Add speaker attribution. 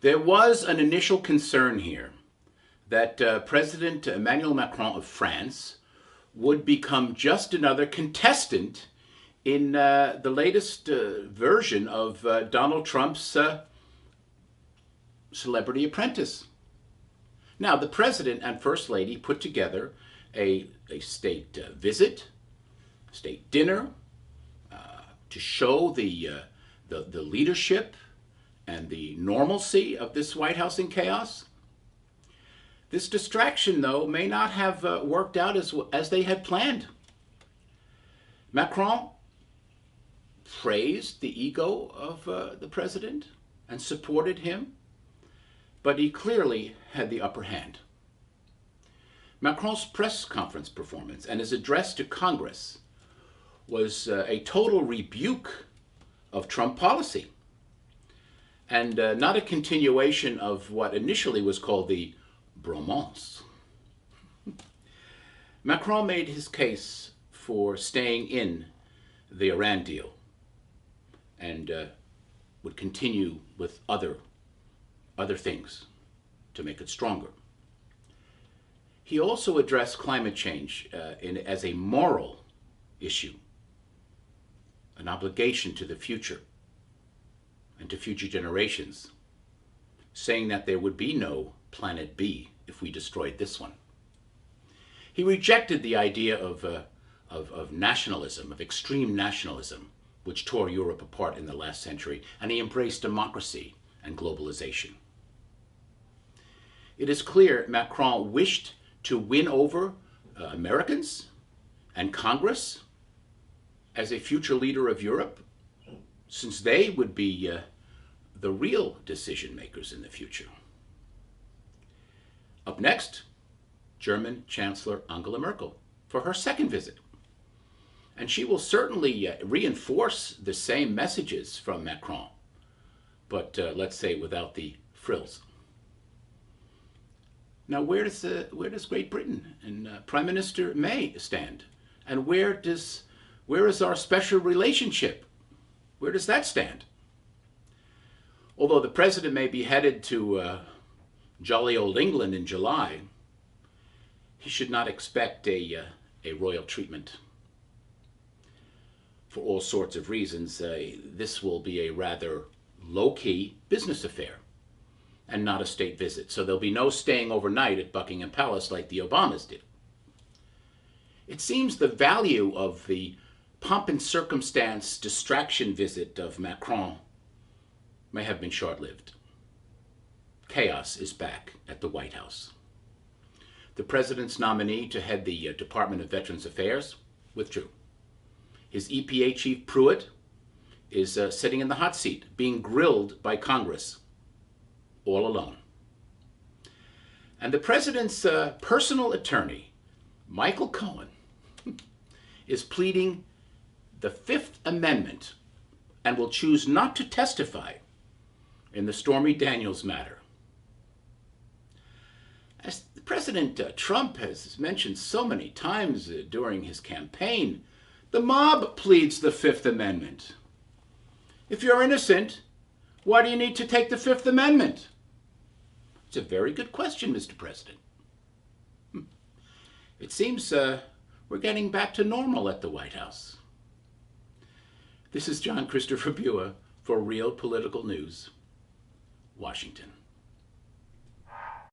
Speaker 1: There was an initial concern here that President Emmanuel Macron of France would become just another contestant in the latest version of Donald Trump's Celebrity Apprentice. Now, the President and First Lady put together a state visit, state dinner, to show the leadership and the normalcy of this White House in chaos. This distraction, though, may not have worked out as they had planned. Macron praised the ego of the president and supported him, but he clearly had the upper hand. Macron's press conference performance and his address to Congress was a total rebuke of Trump policy, and not a continuation of what initially was called the bromance. Macron made his case for staying in the Iran deal and would continue with other things to make it stronger. He also addressed climate change as a moral issue, an obligation to the future and to future generations, saying that there would be no planet B if we destroyed this one. He rejected the idea of nationalism, of extreme nationalism, which tore Europe apart in the last century, and he embraced democracy and globalization. It is clear Macron wished to win over Americans and Congress as a future leader of Europe, since they would be the real decision makers in the future. Up next, German Chancellor Angela Merkel for her second visit. And she will certainly reinforce the same messages from Macron, but let's say without the frills. Now, where does Great Britain and Prime Minister May stand? And where is our special relationship? Where does that stand? Although the president may be headed to jolly old England in July, he should not expect a royal treatment. For all sorts of reasons, this will be a rather low-key business affair and not a state visit. So there'll be no staying overnight at Buckingham Palace like the Obamas did. It seems the value of the pomp and circumstance distraction visit of Macron may have been short-lived. Chaos is back at the White House. The president's nominee to head the Department of Veterans Affairs withdrew. His EPA chief, Pruitt, is sitting in the hot seat, being grilled by Congress, all alone. And the president's personal attorney, Michael Cohen, is pleading the Fifth Amendment and will choose not to testify in the Stormy Daniels matter. As President Trump has mentioned so many times during his campaign, the mob pleads the Fifth Amendment. If you're innocent, why do you need to take the Fifth Amendment? It's a very good question, Mr. President. It seems we're getting back to normal at the White House. This is John Christopher Bua for Real Political News, Washington.